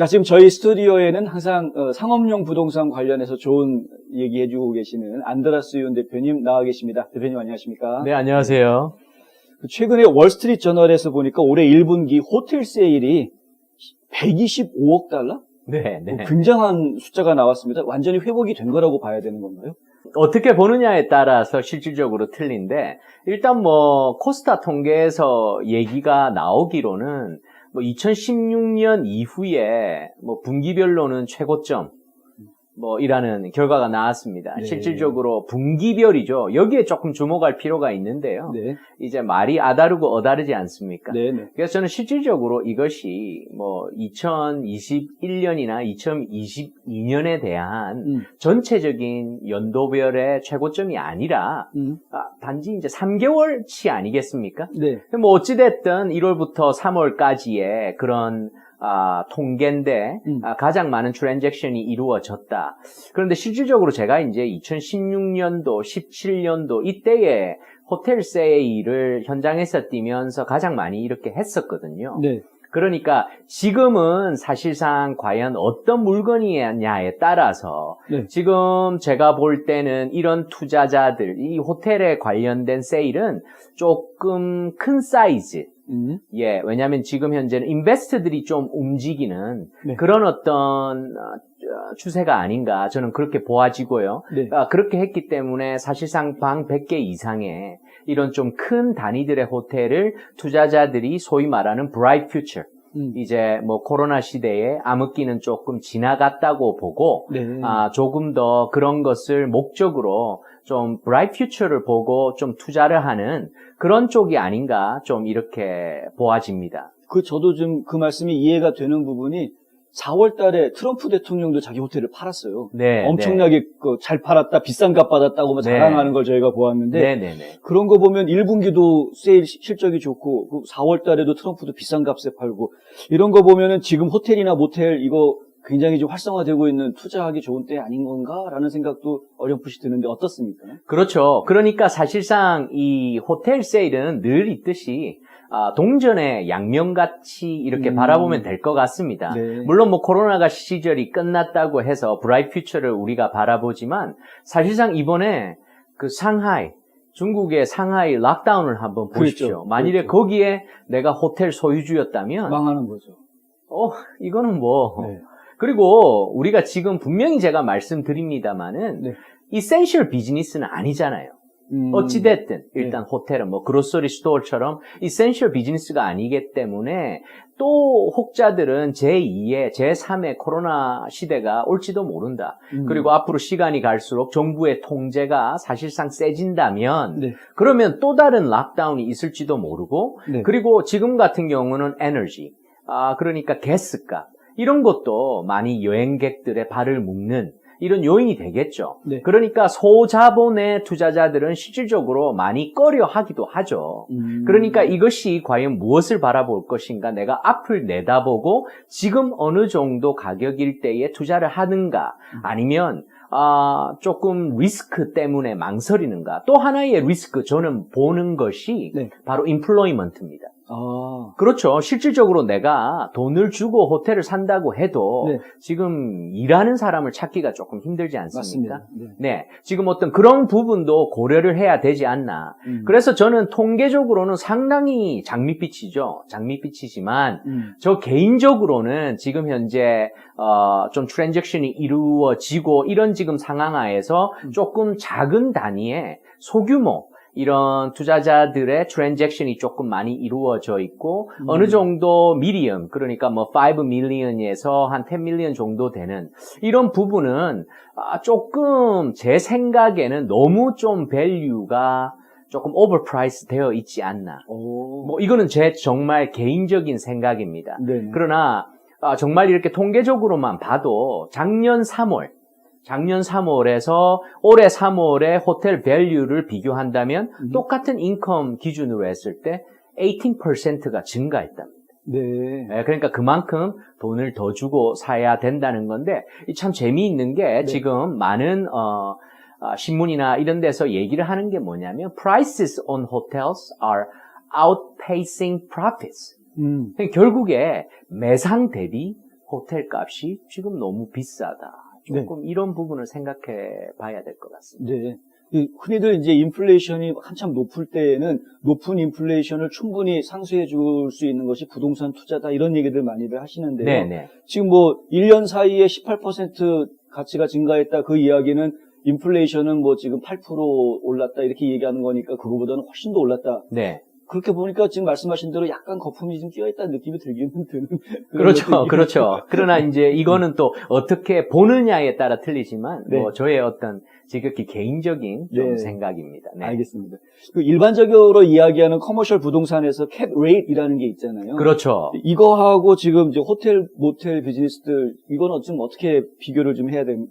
자, 지금 저희 스튜디오에는 항상 상업용 부동산 관련해서 좋은 얘기해주고 계시는 안드라스 윤 대표님 나와 계십니다. 대표님 안녕하십니까? 네, 안녕하세요. 최근에 월스트리트 저널에서 보니까 올해 1분기 호텔 세일이 125억 달러? 네. 굉장한 숫자가 나왔습니다. 완전히 회복이 된 거라고 봐야 되는 건가요? 어떻게 보느냐에 따라서 실질적으로 틀린데, 일단 코스타 통계에서 얘기가 나오기로는 2016년 이후에 분기별로는 최고점 이라는 결과가 나왔습니다. 네. 실질적으로 분기별이죠. 여기에 조금 주목할 필요가 있는데요. 네. 이제 말이 아다르고 어다르지 않습니까? 네. 그래서 저는 실질적으로 이것이 2021년이나 2022년에 대한 전체적인 연도별의 최고점이 아니라 단지 이제 3개월치 아니겠습니까? 네. 어찌됐든 1월부터 3월까지의 그런 통계인데 가장 많은 트랜잭션이 이루어졌다. 그런데 실질적으로 제가 이제 2016년도, 17년도 이때에 호텔 세일을 현장에서 뛰면서 가장 많이 이렇게 했었거든요. 네. 그러니까 지금은 사실상 과연 어떤 물건이냐에 따라서 네. 지금 제가 볼 때는 이런 투자자들, 이 호텔에 관련된 세일은 조금 큰 사이즈, 예, 왜냐하면 지금 현재는 인베스터들이 좀 움직이는 네. 그런 어떤 추세가 아닌가 저는 그렇게 보아지고요. 네. 그렇게 했기 때문에 사실상 방 100개 이상의 이런 좀 큰 단위들의 호텔을 투자자들이 소위 말하는 bright future, 이제 코로나 시대에 암흑기는 조금 지나갔다고 보고 네. 조금 더 그런 것을 목적으로 좀 bright future를 보고 좀 투자를 하는 그런 쪽이 아닌가 좀 이렇게 보아집니다. 저도 좀 그 말씀이 이해가 되는 부분이 4월 달에 트럼프 대통령도 자기 호텔을 팔았어요. 네. 엄청나게 잘 팔았다, 비싼 값 받았다고 자랑하는 걸 저희가 보았는데 네. 그런 거 보면 1분기도 세일 실적이 좋고 4월 달에도 트럼프도 비싼 값에 팔고 이런 거 보면은 지금 호텔이나 모텔 이거 굉장히 좀 활성화되고 있는 투자하기 좋은 때 아닌 건가라는 생각도 어렴풋이 드는데 어떻습니까? 그렇죠. 그러니까 사실상 이 호텔 세일은 늘 있듯이 동전의 양면같이 이렇게 바라보면 될 것 같습니다. 네. 물론 코로나가 시절이 끝났다고 해서 브라이트 퓨처를 우리가 바라보지만 사실상 이번에 그 상하이, 중국의 상하이 락다운을 한번 보십시오. 그렇죠. 만일에 그렇죠. 거기에 내가 호텔 소유주였다면 망하는 거죠. 이거는 네. 그리고 우리가 지금 분명히 제가 말씀드립니다마는 네. 이센셜 비즈니스는 아니잖아요. 어찌됐든 일단 네. 호텔은 그로서리 스토어처럼 이센셜 비즈니스가 아니기 때문에 또 혹자들은 제2의 제3의 코로나 시대가 올지도 모른다. 그리고 앞으로 시간이 갈수록 정부의 통제가 사실상 세진다면 네. 그러면 또 다른 락다운이 있을지도 모르고 네. 그리고 지금 같은 경우는 에너지, 그러니까 가스값 이런 것도 많이 여행객들의 발을 묶는 이런 요인이 되겠죠. 네. 그러니까 소자본의 투자자들은 실질적으로 많이 꺼려 하기도 하죠. 그러니까 이것이 과연 무엇을 바라볼 것인가, 내가 앞을 내다보고 지금 어느 정도 가격일 때에 투자를 하는가, 아니면 조금 리스크 때문에 망설이는가. 또 하나의 리스크 저는 보는 것이 네. 바로 인플로이먼트입니다. 그렇죠. 실질적으로 내가 돈을 주고 호텔을 산다고 해도 네. 지금 일하는 사람을 찾기가 조금 힘들지 않습니까? 맞습니다. 네. 지금 어떤 그런 부분도 고려를 해야 되지 않나. 그래서 저는 통계적으로는 상당히 장밋빛이죠. 장밋빛이지만 저 개인적으로는 지금 현재 좀 트랜잭션이 이루어지고 이런 지금 상황 하에서 조금 작은 단위의 소규모 이런 투자자들의 트랜잭션이 조금 많이 이루어져 있고 어느 정도 미디엄, 그러니까 5 million에서 한 10 million 정도 되는 이런 부분은 조금 제 생각에는 너무 좀 밸류가 조금 오버프라이스 되어 있지 않나. 이거는 제 정말 개인적인 생각입니다. 네네. 그러나 정말 이렇게 통계적으로만 봐도 작년 3월에서 올해 3월의 호텔 밸류를 비교한다면 똑같은 인컴 기준으로 했을 때 18%가 증가했답니다. 네. 그러니까 그만큼 돈을 더 주고 사야 된다는 건데 참 재미있는 게 지금 많은 신문이나 이런 데서 얘기를 하는 게 뭐냐면 prices on hotels are outpacing profits. 결국에 매상 대비 호텔 값이 지금 너무 비싸다. 조금 이런 부분을 생각해 봐야 될 것 같습니다. 네. 흔히들 이제 인플레이션이 한참 높을 때에는 높은 인플레이션을 충분히 상쇄해 줄 수 있는 것이 부동산 투자다 이런 얘기들 많이들 하시는데요. 네네. 지금 뭐 1년 사이에 18% 가치가 증가했다 그 이야기는 인플레이션은 뭐 지금 8% 올랐다 이렇게 얘기하는 거니까 그거보다는 훨씬 더 올랐다. 네. 그렇게 보니까 지금 말씀하신 대로 약간 거품이 좀 끼어있다는 느낌이 들기는 드는. 그렇죠, 그렇죠. 그러나 이제 이거는 또 어떻게 보느냐에 따라 틀리지만, 네. 뭐 저의 어떤 지극히 개인적인 좀 네. 생각입니다. 네. 알겠습니다. 그 일반적으로 이야기하는 커머셜 부동산에서 캡 레이트라는 게 있잖아요. 그렇죠. 이거하고 지금 이제 호텔, 모텔 비즈니스들 이건 좀 어떻게 비교를 좀 해야 되나요?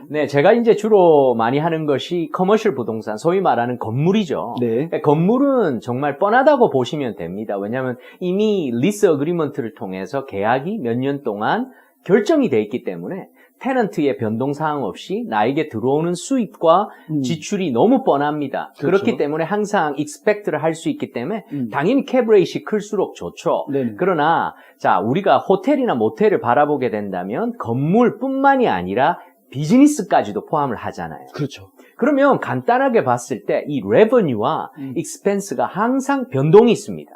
네, 제가 이제 주로 많이 하는 것이 커머셜 부동산, 소위 말하는 건물이죠. 네. 건물은 정말 뻔하다고 보시면 됩니다. 왜냐하면 이미 리스 어그리먼트를 통해서 계약이 몇 년 동안 결정이 돼 있기 때문에 테넌트의 변동사항 없이 나에게 들어오는 수입과 지출이 너무 뻔합니다. 그렇죠. 그렇기 때문에 항상 익스펙트를 할 수 있기 때문에 당연히 캡레이트이 클수록 좋죠. 네네. 그러나 자 우리가 호텔이나 모텔을 바라보게 된다면 건물뿐만이 아니라 비즈니스까지도 포함을 하잖아요. 그렇죠. 그러면 간단하게 봤을 때 이 레버뉴와 익스펜스가 항상 변동이 있습니다.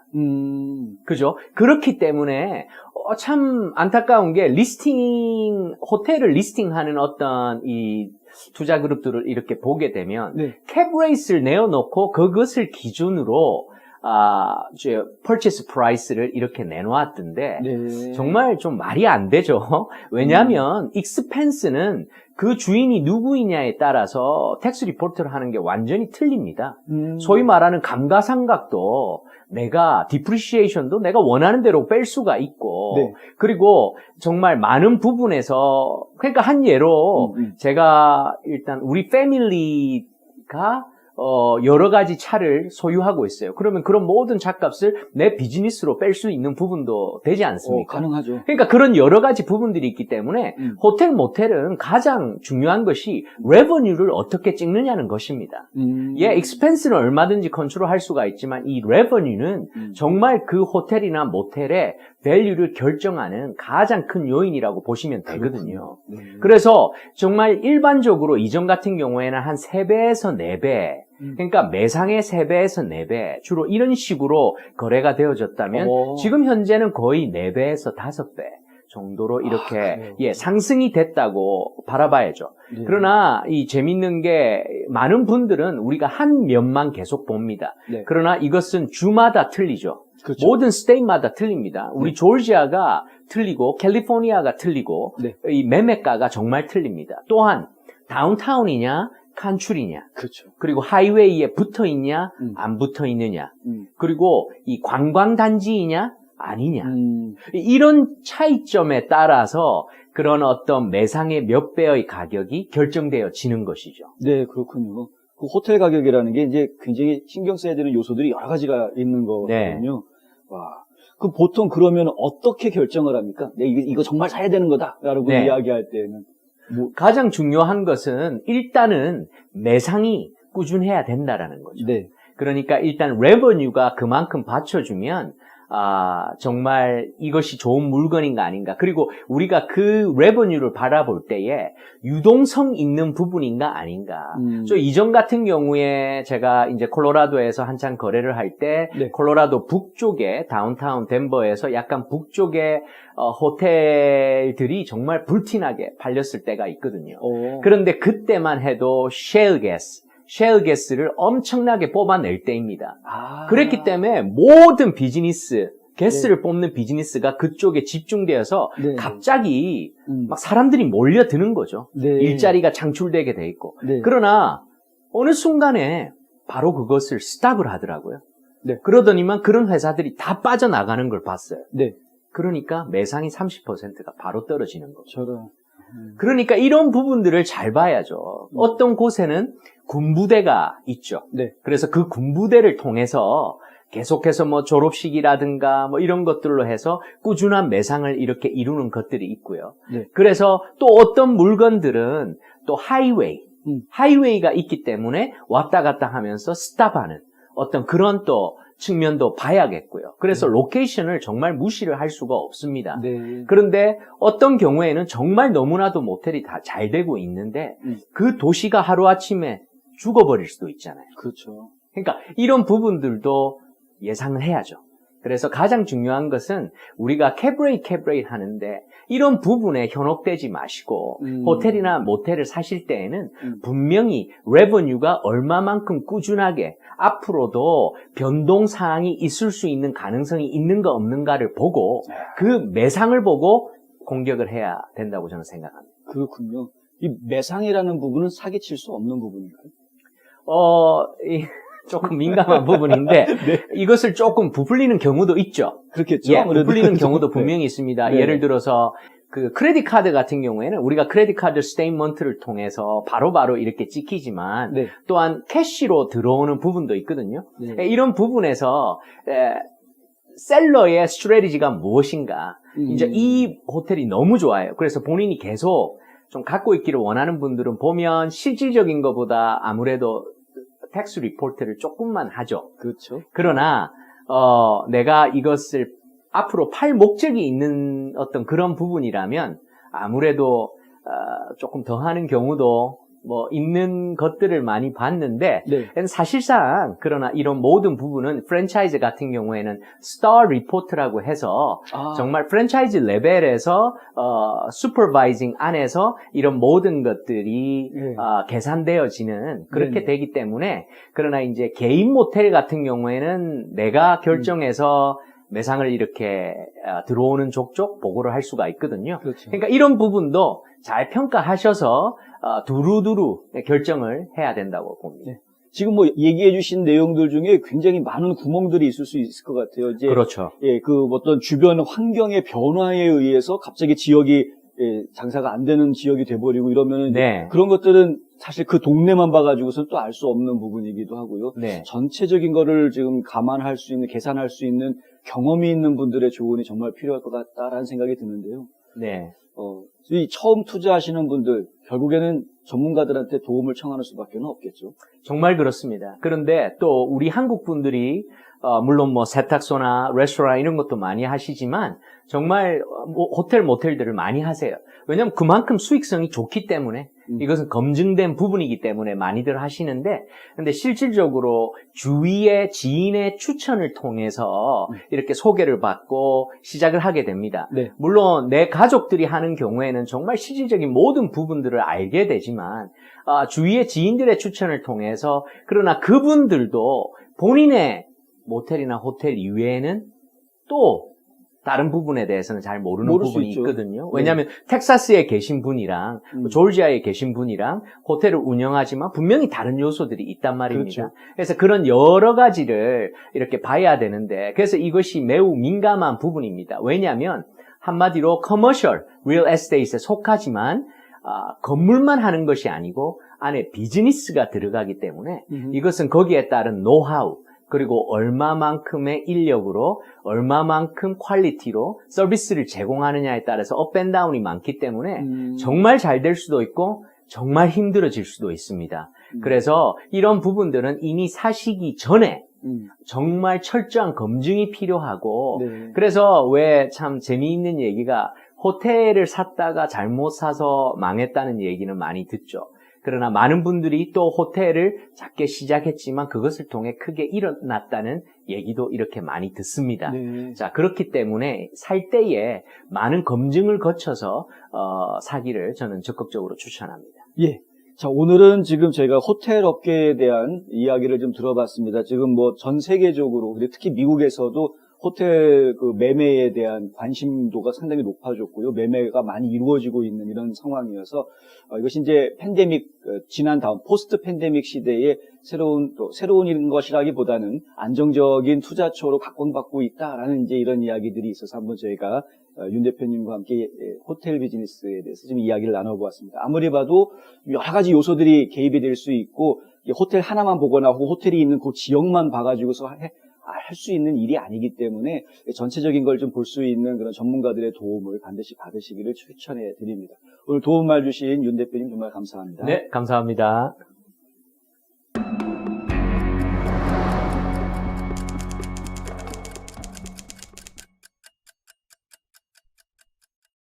그죠? 그렇기 때문에 참 안타까운 게 호텔을 리스팅하는 어떤 이 투자 그룹들을 이렇게 보게 되면 네. 캡레이트를 내어놓고 그것을 기준으로 purchase price를 이렇게 내놓았던데 네. 정말 좀 말이 안 되죠. 왜냐하면 expense는 그 주인이 누구이냐에 따라서 텍스 리포트를 하는 게 완전히 틀립니다. 소위 말하는 감가상각도 내가 depreciation도 내가 원하는 대로 뺄 수가 있고 네. 그리고 정말 많은 부분에서 그러니까 한 예로 제가 일단 우리 패밀리가 여러 가지 차를 소유하고 있어요. 그러면 그런 모든 차값을 내 비즈니스로 뺄 수 있는 부분도 되지 않습니까? 가능하죠. 그러니까 그런 여러 가지 부분들이 있기 때문에 호텔, 모텔은 가장 중요한 것이 레버뉴를 어떻게 찍느냐는 것입니다. 익스펜스는 얼마든지 컨트롤할 수가 있지만 이 레버뉴는 정말 그 호텔이나 모텔의 밸류를 결정하는 가장 큰 요인이라고 보시면 되거든요. 그래서 정말 일반적으로 이전 같은 경우에는 한 3배에서 4배 그러니까 매상의 3배에서 4배 주로 이런 식으로 거래가 되어졌다면 지금 현재는 거의 4배에서 5배 정도로 이렇게 상승이 됐다고 바라봐야죠. 네. 그러나 이 재밌는 게 많은 분들은 우리가 한 면만 계속 봅니다. 네. 그러나 이것은 주마다 틀리죠. 그렇죠. 모든 스테이트마다 틀립니다. 우리 조지아가 틀리고 캘리포니아가 틀리고 네. 이 매매가가 정말 틀립니다. 또한 다운타운이냐 칸출이냐 그렇죠. 그리고 하이웨이에 붙어 있냐 안 붙어 있느냐 그리고 이 관광단지이냐 아니냐 이런 차이점에 따라서 그런 어떤 매상의 몇 배의 가격이 결정되어지는 것이죠. 네, 그렇군요. 그 호텔 가격이라는 게 이제 굉장히 신경 써야 되는 요소들이 여러 가지가 있는 거거든요. 네. 와. 그 보통 그러면 어떻게 결정을 합니까? 네, 이거 정말 사야 되는 거다라고 네. 이야기할 때는. 가장 중요한 것은 일단은 매상이 꾸준해야 된다라는 거죠. 네. 그러니까 일단 레버뉴가 그만큼 받쳐주면 정말 이것이 좋은 물건인가 아닌가. 그리고 우리가 그 레버뉴를 바라볼 때에 유동성 있는 부분인가 아닌가. 저 이전 같은 경우에 제가 이제 콜로라도에서 한창 거래를 할 때 네. 콜로라도 북쪽에 다운타운 덴버에서 약간 북쪽에 호텔들이 정말 불티나게 팔렸을 때가 있거든요. 그런데 그때만 해도 셰일 가스를 엄청나게 뽑아낼 때입니다. 그랬기 때문에 모든 비즈니스, 가스를 뽑는 비즈니스가 그쪽에 집중되어서 네. 갑자기 막 사람들이 몰려드는 거죠. 네. 일자리가 창출되게 돼 있고. 네. 그러나 어느 순간에 바로 그것을 스탑을 하더라고요. 네. 그러더니만 그런 회사들이 다 빠져나가는 걸 봤어요. 네. 그러니까 매상이 30%가 바로 떨어지는 거죠. 저런. 그러니까 이런 부분들을 잘 봐야죠. 어떤 곳에는 군부대가 있죠. 네. 그래서 그 군부대를 통해서 계속해서 뭐 졸업식이라든가 뭐 이런 것들로 해서 꾸준한 매상을 이렇게 이루는 것들이 있고요. 네. 그래서 또 어떤 물건들은 또 하이웨이가 있기 때문에 왔다 갔다 하면서 스탑하는 어떤 그런 또 측면도 봐야겠고요. 그래서 로케이션을 정말 무시를 할 수가 없습니다. 네. 그런데 어떤 경우에는 정말 너무나도 모텔이 다 잘 되고 있는데 그 도시가 하루아침에 죽어버릴 수도 있잖아요. 그렇죠. 그러니까 이런 부분들도 예상을 해야죠. 그래서 가장 중요한 것은 우리가 캡레이트 하는데 이런 부분에 현혹되지 마시고 호텔이나 모텔을 사실 때에는 분명히 레버뉴가 얼마만큼 꾸준하게 앞으로도 변동사항이 있을 수 있는 가능성이 있는가 없는가를 보고 그 매상을 보고 공격을 해야 된다고 저는 생각합니다. 그렇군요. 이 매상이라는 부분은 사기칠 수 없는 부분인가요? 조금 민감한 부분인데 네. 이것을 조금 부풀리는 경우도 있죠. 그렇겠죠. 예, 부풀리는 경우도 분명히 있습니다. 네. 예를 들어서 그 크레딧 카드 같은 경우에는 우리가 크레딧 카드 스테이트먼트를 통해서 바로바로 이렇게 찍히지만 네. 또한 캐시로 들어오는 부분도 있거든요. 네. 이런 부분에서 셀러의 스트래티지가 무엇인가? 이제 이 호텔이 너무 좋아요. 그래서 본인이 계속 좀 갖고 있기를 원하는 분들은 보면 실질적인 것보다 아무래도 텍스 리포트를 조금만 하죠. 그렇죠. 그러나 내가 이것을 앞으로 팔 목적이 있는 어떤 그런 부분이라면 아무래도 조금 더 하는 경우도 뭐 있는 것들을 많이 봤는데 네. 사실상 그러나 이런 모든 부분은 프랜차이즈 같은 경우에는 스타 리포트라고 해서 정말 프랜차이즈 레벨에서 슈퍼바이징 안에서 이런 모든 것들이 네. 계산되어지는 그렇게 네네. 되기 때문에 그러나 이제 개인 모텔 같은 경우에는 내가 결정해서 매상을 이렇게 들어오는 족족 보고를 할 수가 있거든요. 그렇죠. 그러니까 이런 부분도 잘 평가하셔서 두루두루 결정을 해야 된다고 봅니다. 네. 지금 뭐 얘기해 주신 내용들 중에 굉장히 많은 구멍들이 있을 수 있을 것 같아요. 이제 그렇죠. 예, 그 어떤 주변 환경의 변화에 의해서 갑자기 지역이 장사가 안 되는 지역이 돼버리고 이러면은 네. 그런 것들은 사실 그 동네만 봐가지고서는 또 알 수 없는 부분이기도 하고요. 네. 전체적인 거를 지금 감안할 수 있는, 계산할 수 있는 경험이 있는 분들의 조언이 정말 필요할 것 같다라는 생각이 드는데요. 네. 이 처음 투자하시는 분들 결국에는 전문가들한테 도움을 청하는 수밖에 없겠죠. 정말 그렇습니다. 그런데 또 우리 한국 분들이 물론 뭐 세탁소나 레스토랑 이런 것도 많이 하시지만 정말 호텔 모텔들을 많이 하세요. 왜냐하면 그만큼 수익성이 좋기 때문에 이것은 검증된 부분이기 때문에 많이들 하시는데 근데 실질적으로 주위의 지인의 추천을 통해서 이렇게 소개를 받고 시작을 하게 됩니다. 네. 물론 내 가족들이 하는 경우에는 정말 실질적인 모든 부분들을 알게 되지만 주위의 지인들의 추천을 통해서 그러나 그분들도 본인의 모텔이나 호텔 이외에는 또 다른 부분에 대해서는 잘 모르는 모를 수 부분이 있죠. 있거든요. 왜냐하면 텍사스에 계신 분이랑 조지아에 계신 분이랑 호텔을 운영하지만 분명히 다른 요소들이 있단 말입니다. 그렇죠. 그래서 그런 여러 가지를 이렇게 봐야 되는데 그래서 이것이 매우 민감한 부분입니다. 왜냐하면 한마디로 커머셜, 리얼 에스테이트에 속하지만 건물만 하는 것이 아니고 안에 비즈니스가 들어가기 때문에 이것은 거기에 따른 노하우 그리고 얼마만큼의 인력으로 얼마만큼 퀄리티로 서비스를 제공하느냐에 따라서 업앤다운이 많기 때문에 정말 잘 될 수도 있고 정말 힘들어질 수도 있습니다. 그래서 이런 부분들은 이미 사시기 전에 정말 철저한 검증이 필요하고 네. 그래서 왜 참 재미있는 얘기가 호텔을 샀다가 잘못 사서 망했다는 얘기는 많이 듣죠. 그러나 많은 분들이 또 호텔을 작게 시작했지만 그것을 통해 크게 일어났다는 얘기도 이렇게 많이 듣습니다. 네. 자, 그렇기 때문에 살 때에 많은 검증을 거쳐서 사기를 저는 적극적으로 추천합니다. 예. 자, 오늘은 지금 저희가 호텔 업계에 대한 이야기를 좀 들어봤습니다. 지금 뭐 전 세계적으로, 그리고 특히 미국에서도 호텔 그 매매에 대한 관심도가 상당히 높아졌고요. 매매가 많이 이루어지고 있는 이런 상황이어서 이것이 이제 팬데믹 지난 다음 포스트 팬데믹 시대에 새로운 것이라기보다는 안정적인 투자처로 각광받고 있다라는 이제 이런 이야기들이 있어서 한번 저희가 윤 대표님과 함께 호텔 비즈니스에 대해서 좀 이야기를 나눠보았습니다. 아무리 봐도 여러 가지 요소들이 개입이 될 수 있고 호텔 하나만 보거나 혹은 호텔이 있는 그 지역만 봐가지고서 할 수 있는 일이 아니기 때문에 전체적인 걸 좀 볼 수 있는 그런 전문가들의 도움을 반드시 받으시기를 추천해 드립니다. 오늘 도움말 주신 윤 대표님 정말 감사합니다. 네, 감사합니다.